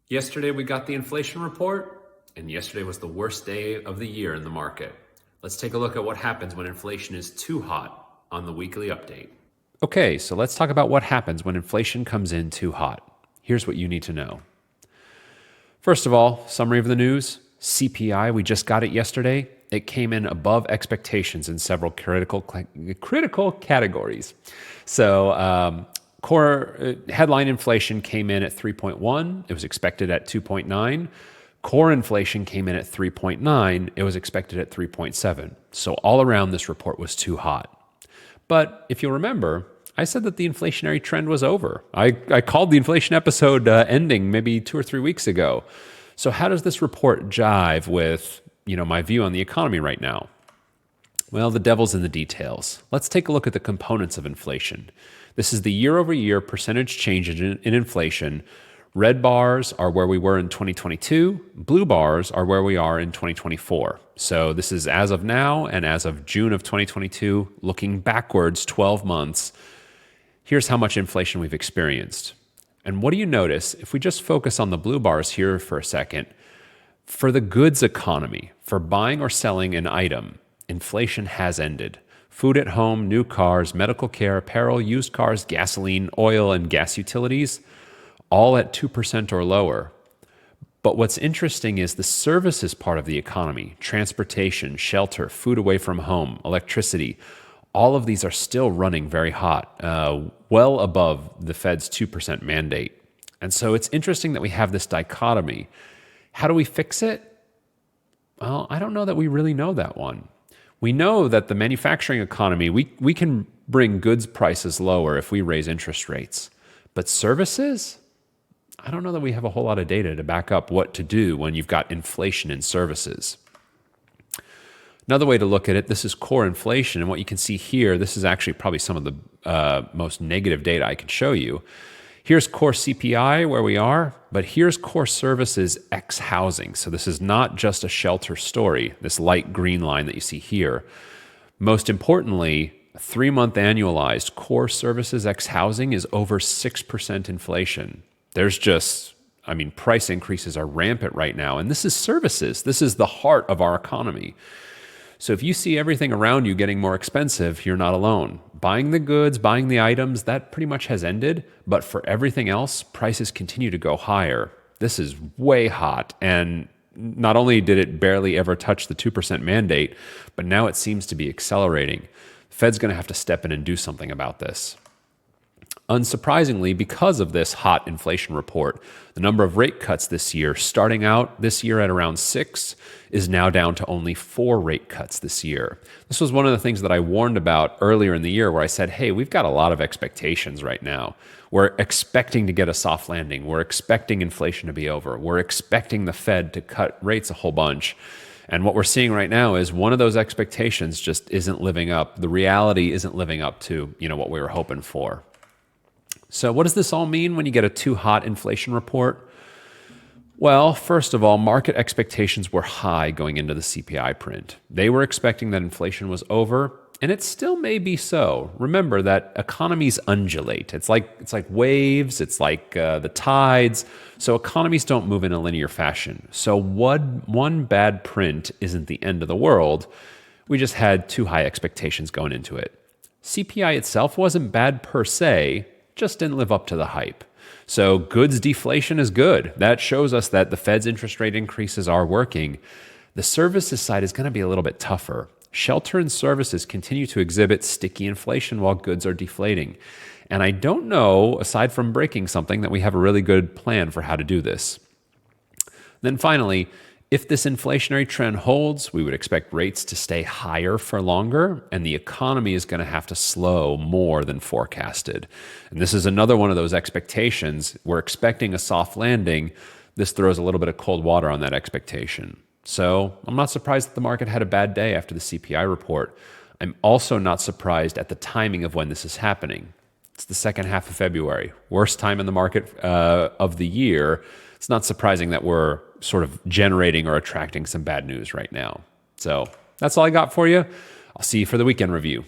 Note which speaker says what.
Speaker 1: Yesterday we got the inflation report, and yesterday was the worst day of the year in the market. Let's take a look at what happens when inflation is too hot on the weekly update. Okay, so let's talk about what happens when inflation comes in too hot. Here's what you need to know. First of all, summary of the news. CPI, we just got it yesterday. It came in above expectations in several critical categories. So core headline inflation came in at 3.1. It was expected at 2.9. Core inflation came in at 3.9. It was expected at 3.7. So all around, this report was too hot. But if you'll remember, I said that the inflationary trend was over. I called the inflation episode ending maybe 2 or 3 weeks ago. So how does this report jive with, my view on the economy right now? Well, the devil's in the details. Let's take a look at the components of inflation. This is the year-over-year percentage change in inflation. Red bars are where we were in 2022. Blue bars are where we are in 2024. So this is as of now and as of June of 2022, looking backwards 12 months. Here's how much inflation we've experienced. And what do you notice if we just focus on the blue bars here for a second? For the goods economy, for buying or selling an item, inflation has ended. Food at home, new cars, medical care, apparel, used cars, gasoline, oil, and gas utilities, all at 2% or lower. But what's interesting is the services part of the economy, transportation, shelter, food away from home, electricity, all of these are still running very hot, well above the Fed's 2% mandate. And so it's interesting that we have this dichotomy. How do we fix it? Well, I don't know that we really know that one. We know that the manufacturing economy, we can bring goods prices lower if we raise interest rates. But services? I don't know that we have a whole lot of data to back up what to do when you've got inflation in services. Another way to look at it, this is core inflation. And what you can see here, this is actually probably some of the most negative data I can show you. Here's core CPI where we are, but here's core services X housing. So this is not just a shelter story, this light green line that you see here. Most importantly, 3-month annualized core services X housing is over 6% inflation. There's just, price increases are rampant right now. And this is services. This is the heart of our economy. So if you see everything around you getting more expensive, you're not alone. Buying the goods, buying the items, that pretty much has ended. But for everything else, prices continue to go higher. This is way hot. And not only did it barely ever touch the 2% mandate, but now it seems to be accelerating. The Fed's going to have to step in and do something about this. Unsurprisingly, because of this hot inflation report, the number of rate cuts this year, starting out this year at around 6, is now down to only 4 rate cuts this year. This was one of the things that I warned about earlier in the year where I said, hey, we've got a lot of expectations right now. We're expecting to get a soft landing. We're expecting inflation to be over. We're expecting the Fed to cut rates a whole bunch. And what we're seeing right now is one of those expectations just isn't living up. The reality isn't living up to, what we were hoping for. So what does this all mean when you get a too hot inflation report? Well, first of all, market expectations were high going into the CPI print. They were expecting that inflation was over, and it still may be so. Remember that economies undulate. It's like waves, it's like the tides. So economies don't move in a linear fashion. So one bad print isn't the end of the world. We just had too high expectations going into it. CPI itself wasn't bad per se, just didn't live up to the hype. So goods deflation is good. That shows us that the Fed's interest rate increases are working. The services side is going to be a little bit tougher. Shelter and services continue to exhibit sticky inflation while goods are deflating. And I don't know, aside from breaking something, that we have a really good plan for how to do this. Then finally, if this inflationary trend holds, we would expect rates to stay higher for longer, and the economy is going to have to slow more than forecasted. And this is another one of those expectations. We're expecting a soft landing. This throws a little bit of cold water on that expectation. So I'm not surprised that the market had a bad day after the CPI report. I'm also not surprised at the timing of when this is happening. It's the second half of February, worst time in the market of the year. It's not surprising that we're sort of generating or attracting some bad news right now. So that's all I got for you. I'll see you for the weekend review.